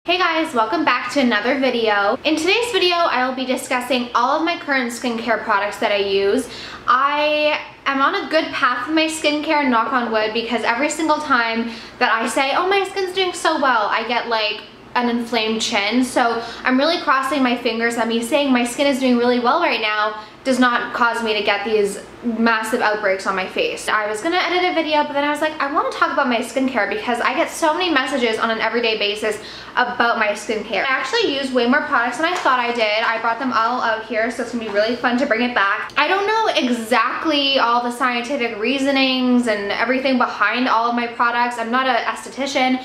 Hey guys, welcome back to another video. In today's video, I will be discussing all of my current skincare products that I use. I am on a good path with my skincare, knock on wood, because every single time that I say, oh, my skin's doing so well, I get like an inflamed chin. So I'm really crossing my fingers that me saying my skin is doing really well right now does not cause me to get these massive outbreaks on my face. I was gonna edit a video, but then I was like, I want to talk about my skincare because I get so many messages on an everyday basis about my skincare. I actually use way more products than I thought I did. I brought them all out here, so it's gonna be really fun to bring it back. I don't know exactly all the scientific reasonings and everything behind all of my products. I'm not an esthetician,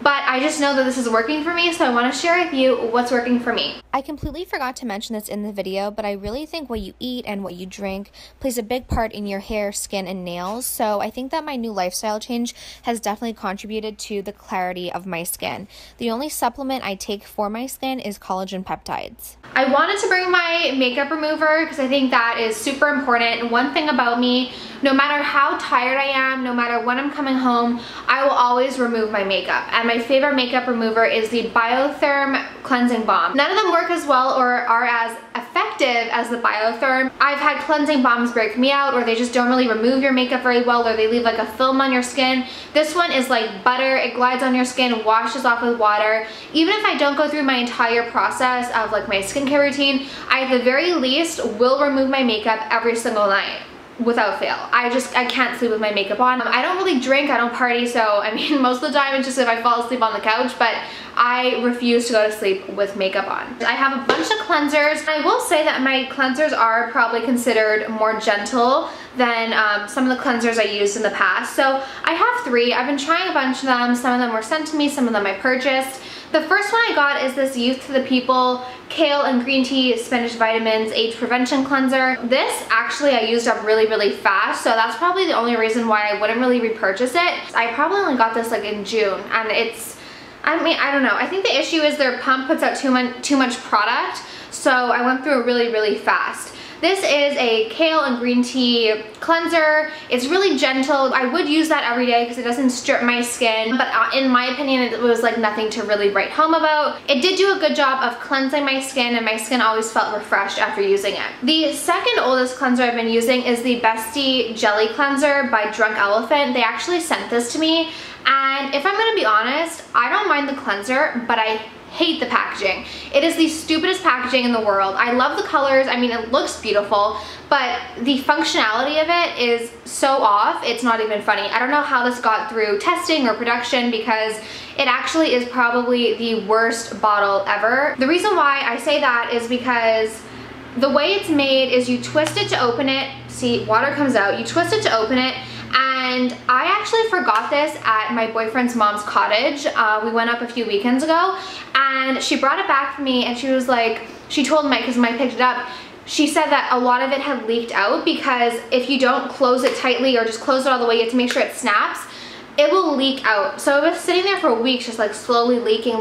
but I just know that this is working for me, so I want to share with you what's working for me. I completely forgot to mention this in the video, but I really think what you eat and what you drink plays a big part in your hair, skin, and nails. So I think that my new lifestyle change has definitely contributed to the clarity of my skin. The only supplement I take for my skin is collagen peptides. I wanted to bring my makeup remover because I think that is super important. And one thing about me, no matter how tired I am, no matter when I'm coming home, I will always remove my makeup. And my favorite makeup remover is the Biotherm Cleansing Balm. None of them work as well or are as effective as the Biotherm. I've had cleansing balms break me out, or they just don't really remove your makeup very well, or they leave like a film on your skin. This one is like butter. It glides on your skin, washes off with water. Even if I don't go through my entire process of like my skincare routine, I at the very least will remove my makeup every single night. Without fail. I can't sleep with my makeup on. I don't really drink, I don't party, so I mean most of the time it's just if I fall asleep on the couch, but I refuse to go to sleep with makeup on. I have a bunch of cleansers. I will say that my cleansers are probably considered more gentle than some of the cleansers I used in the past. So I have three. I've been trying a bunch of them. Some of them were sent to me, some of them I purchased. The first one I got is this Youth to the People Kale and Green Tea Spinach Vitamins Age Prevention Cleanser. This actually I used up really fast, so that's probably the only reason why I wouldn't really repurchase it. I probably only got this like in June, and it's, I mean, I don't know. I think the issue is their pump puts out too much product, so I went through it really fast. This is a kale and green tea cleanser. It's really gentle. I would use that every day because it doesn't strip my skin, but in my opinion, it was like nothing to really write home about. It did do a good job of cleansing my skin, and my skin always felt refreshed after using it. The second oldest cleanser I've been using is the Bestie Jelly Cleanser by Drunk Elephant. They actually sent this to me, and if I'm gonna be honest, I don't mind the cleanser, but I hate the packaging. It is the stupidest packaging in the world. I love the colors. I mean, it looks beautiful, but the functionality of it is so off, it's not even funny. I don't know how this got through testing or production because it actually is probably the worst bottle ever. The reason why I say that is because the way it's made is you twist it to open it. See, water comes out. You twist it to open it. And I actually forgot this at my boyfriend's mom's cottage. We went up a few weekends ago, and she brought it back for me, and she was like, she told Mike, because Mike picked it up, she said that a lot of it had leaked out because if you don't close it tightly or just close it all the way, you have to make sure it snaps, it will leak out. So it was sitting there for weeks just like slowly leaking,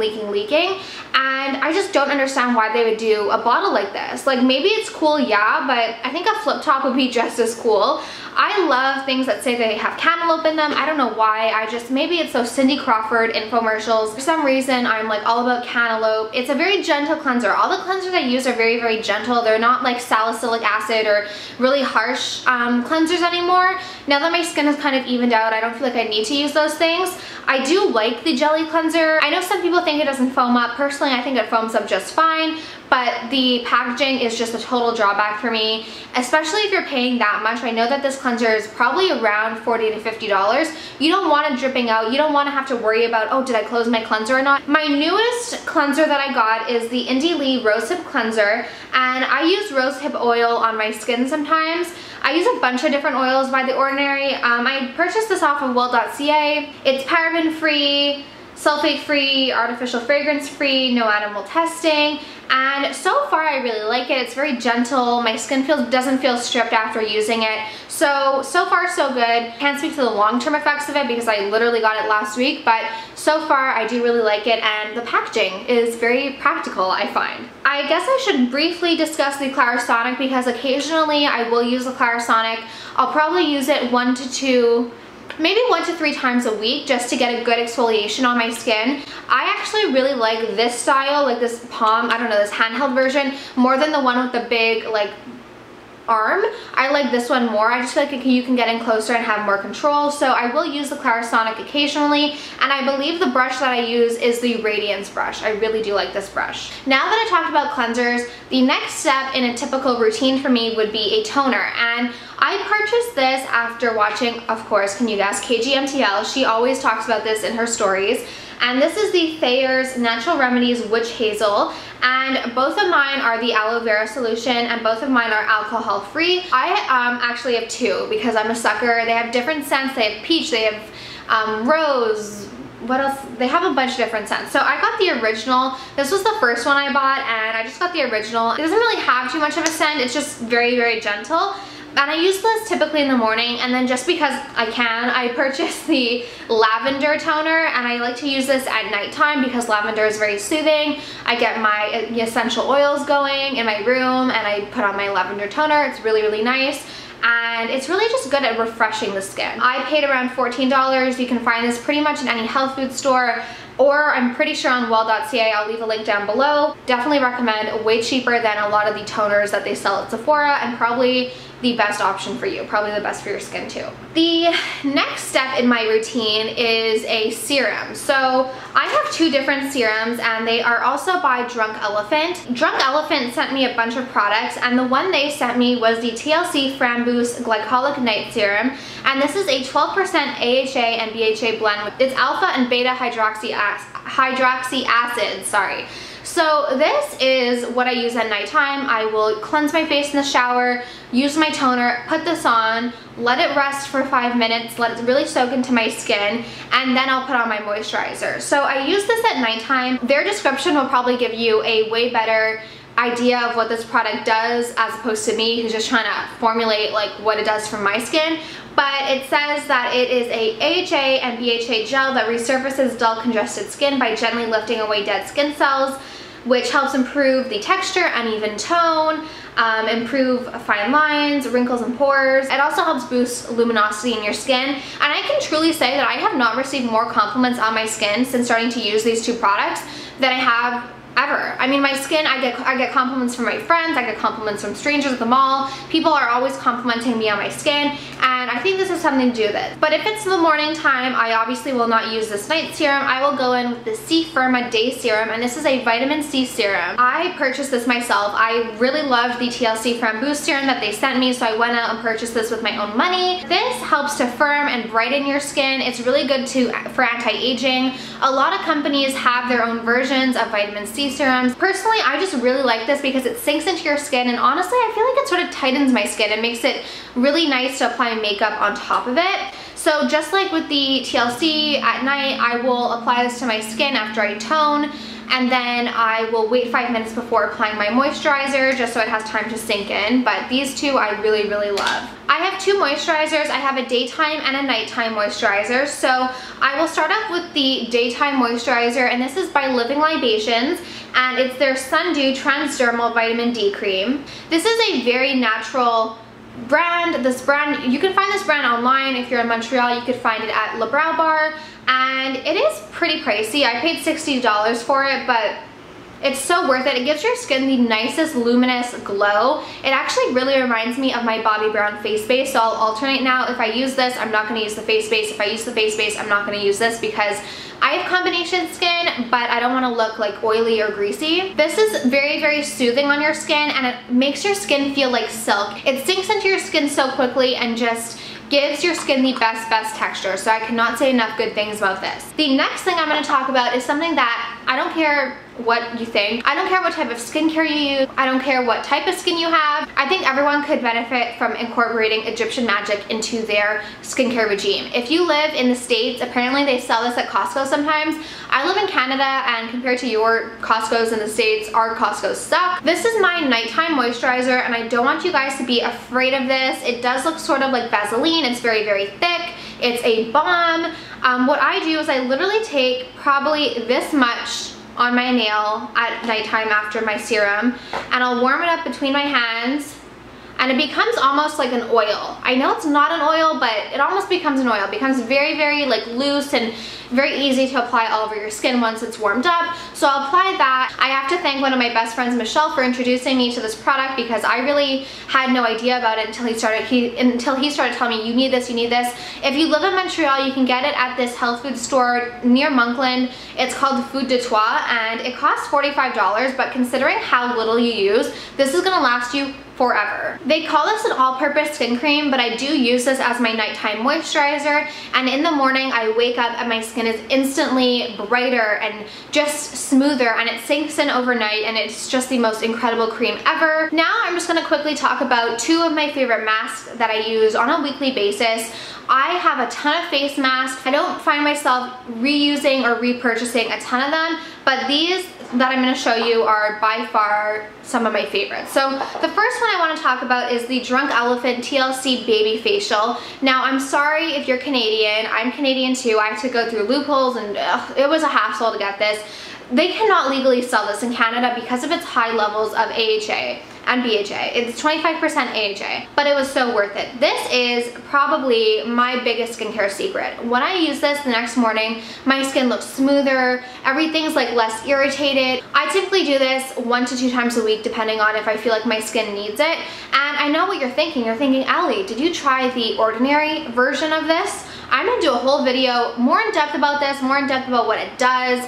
and I just don't understand why they would do a bottle like this. Like, maybe it's cool, yeah, but I think a flip top would be just as cool. I love things that say they have cantaloupe in them. I don't know why. Maybe it's those Cindy Crawford infomercials. For some reason, I'm like all about cantaloupe. It's a very gentle cleanser. All the cleansers I use are very gentle. They're not like salicylic acid or really harsh cleansers anymore. Now that my skin has kind of evened out, I don't feel like I need to use those things. I do like the jelly cleanser. I know some people think it doesn't foam up. Personally, I think it foams up just fine, but the packaging is just a total drawback for me, especially if you're paying that much. I know that this cleanser is probably around $40 to $50. You don't want it dripping out. You don't want to have to worry about, oh, did I close my cleanser or not? My newest cleanser that I got is the Indie Lee Rosehip Cleanser, and I use rosehip oil on my skin sometimes. I use a bunch of different oils by The Ordinary. I purchased this off of well.ca. It's paraben-free, sulfate-free, artificial fragrance-free, no animal testing, and so far I really like it. It's very gentle. My skin doesn't feel stripped after using it. So far so good. Can't speak to the long-term effects of it because I literally got it last week, but so far I do really like it, and the packaging is very practical, I find. I guess I should briefly discuss the Clarisonic because occasionally I will use the Clarisonic. I'll probably use it 1 to 2 maybe 1 to 3 times a week just to get a good exfoliation on my skin. I actually really like this style, like this palm, I don't know, this handheld version, more than the one with the big like arm. I like this one more. I just feel like you can get in closer and have more control. So I will use the Clarisonic occasionally, and I believe the brush that I use is the Radiance brush. I really do like this brush. Now that I talked about cleansers, the next step in a typical routine for me would be a toner, and I purchased this after watching, of course, can you guess, KGMTL. She always talks about this in her stories. And this is the FAQS Natural Remedies Witch Hazel, and both of mine are the aloe vera solution, and both of mine are alcohol free. I actually have 2 because I'm a sucker. They have different scents. They have peach, they have rose, what else? They have a bunch of different scents. So I got the original. This was the first one I bought, and I just got the original. It doesn't really have too much of a scent. It's just very, very gentle. And I use this typically in the morning, and then just because I can, I purchased the Lavender Toner, and I like to use this at nighttime because lavender is very soothing. I get my essential oils going in my room, and I put on my Lavender Toner. It's really, really nice. And it's really just good at refreshing the skin. I paid around $14. You can find this pretty much in any health food store, or I'm pretty sure on well.ca. I'll leave a link down below. Definitely recommend, way cheaper than a lot of the toners that they sell at Sephora, and probably the best option for you, probably the best for your skin too. The next step in my routine is a serum. So I have 2 different serums, and they are also by Drunk Elephant. Drunk Elephant sent me a bunch of products, and the one they sent me was the TLC Framboos Glycolic Night Serum, and this is a 12% AHA and BHA blend. It's alpha and beta hydroxy acid, sorry. So this is what I use at nighttime. I will cleanse my face in the shower, use my toner, put this on, let it rest for 5 minutes, let it really soak into my skin, and then I'll put on my moisturizer. So I use this at nighttime. Their description will probably give you a way better idea of what this product does as opposed to me who's just trying to formulate like what it does for my skin. But it says that it is a AHA and BHA gel that resurfaces dull, congested skin by gently lifting away dead skin cells, which helps improve the texture, uneven tone, improve fine lines, wrinkles, and pores. It also helps boost luminosity in your skin. And I can truly say that I have not received more compliments on my skin since starting to use these 2 products than I have ever. I mean, my skin, I get compliments from my friends, I get compliments from strangers at the mall. People are always complimenting me on my skin, and I think this has something to do with it. But if it's the morning time, I obviously will not use this night serum. I will go in with the C Firma Day Serum, and this is a vitamin C serum. I purchased this myself. I really loved the TLC Framboos serum that they sent me, so I went out and purchased this with my own money. This helps to firm and brighten your skin. It's really good for anti-aging. A lot of companies have their own versions of vitamin C serums. Personally, I just really like this because it sinks into your skin, and honestly, I feel like it sort of tightens my skin and makes it really nice to apply makeup on top of it. So just like with the TLC at night, I will apply this to my skin after I tone, and then I will wait 5 minutes before applying my moisturizer just so it has time to sink in. But these 2 I really, really love. I have 2 moisturizers. I have a daytime and a nighttime moisturizer. So I will start off with the daytime moisturizer, and this is by Living Libations, and it's their Sundew Transdermal Vitamin D Cream. This is a very natural brand. You can find this brand online. If you're in Montreal, you could find it at Le Brow Bar, and it is pretty pricey. I paid $60 for it, but it's so worth it. It gives your skin the nicest luminous glow. It actually really reminds me of my Bobbi Brown face base, so I'll alternate now. If I use this, I'm not going to use the face base. If I use the face base, I'm not going to use this because I have combination skin, but I don't want to look like oily or greasy. This is very, very soothing on your skin, and it makes your skin feel like silk. It sinks into your skin so quickly and just gives your skin the best texture. So I cannot say enough good things about this. The next thing I'm going to talk about is something that I don't care what you think. I don't care what type of skincare you use. I don't care what type of skin you have. I think everyone could benefit from incorporating Egyptian magic into their skincare regime. If you live in the States, apparently they sell this at Costco sometimes. I live in Canada, and compared to your Costco's in the States, our Costco's suck. This is my nighttime moisturizer, and I don't want you guys to be afraid of this. It does look sort of like Vaseline. It's very, very thick. It's a balm. What I do is I literally take probably this much on my nail at nighttime after my serum, and I'll warm it up between my hands, and it becomes almost like an oil. I know it's not an oil, but it almost becomes an oil. It becomes very, very like loose and very easy to apply all over your skin once it's warmed up. So I'll apply that. I have to thank one of my best friends, Michelle, for introducing me to this product because I really had no idea about it until he started telling me, you need this, you need this. If you live in Montreal, you can get it at this health food store near Monkland. It's called Food de Toi, and it costs $45, but considering how little you use, this is gonna last you forever. They call this an all-purpose skin cream, but I do use this as my nighttime moisturizer, and in the morning I wake up and my skin is instantly brighter and just smoother, and it sinks in overnight, and it's just the most incredible cream ever. Now I'm just gonna quickly talk about two of my favorite masks that I use on a weekly basis. I have a ton of face masks. I don't find myself reusing or repurchasing a ton of them, but these that I'm going to show you are by far some of my favorites. So the first one I want to talk about is the Drunk Elephant TLC Baby Facial. Now I'm sorry if you're Canadian, I'm Canadian too. I had to go through loopholes and it was a hassle to get this. They cannot legally sell this in Canada because of its high levels of AHA and BHA. It's 25% AHA, but it was so worth it. This is probably my biggest skincare secret. When I use this the next morning, my skin looks smoother, everything's like less irritated. I typically do this 1 to 2 times a week depending on if I feel like my skin needs it. And I know what you're thinking. You're thinking, Allie, did you try the ordinary version of this? I'm gonna do a whole video more in depth about this, more in depth about what it does,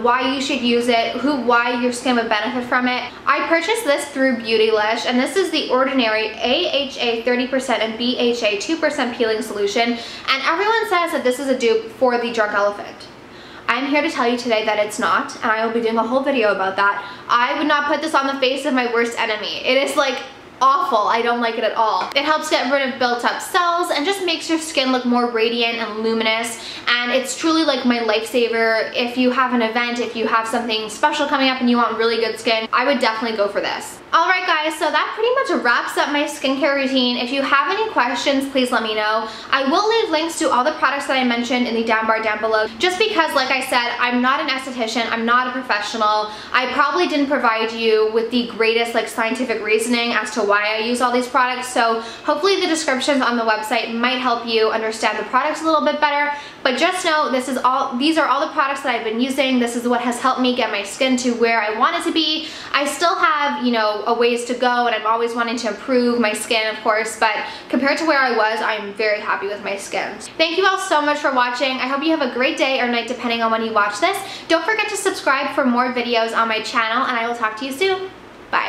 why you should use it, why your skin would benefit from it. I purchased this through Beautylish, and this is the ordinary AHA 30% and BHA 2% peeling solution, and everyone says that this is a dupe for the Drunk Elephant. I'm here to tell you today that it's not, and I will be doing a whole video about that. I would not put this on the face of my worst enemy. It is like awful. I don't like it at all. It helps get rid of built up cells and just makes your skin look more radiant and luminous, and it's truly like my lifesaver. If you have an event, if you have something special coming up and you want really good skin, I would definitely go for this. Alright guys, so that pretty much wraps up my skincare routine. If you have any questions, please let me know. I will leave links to all the products that I mentioned in the down bar down below, just because, like I said, I'm not an esthetician, I'm not a professional. I probably didn't provide you with the greatest like scientific reasoning as to why I use all these products, so hopefully the descriptions on the website might help you understand the products a little bit better. But just know these are all the products that I've been using. This is what has helped me get my skin to where I want it to be. I still have, you know, a ways to go, and I'm always wanting to improve my skin, of course, but compared to where I was, I'm very happy with my skin. Thank you all so much for watching. I hope you have a great day or night depending on when you watch this. Don't forget to subscribe for more videos on my channel, and I will talk to you soon. Bye.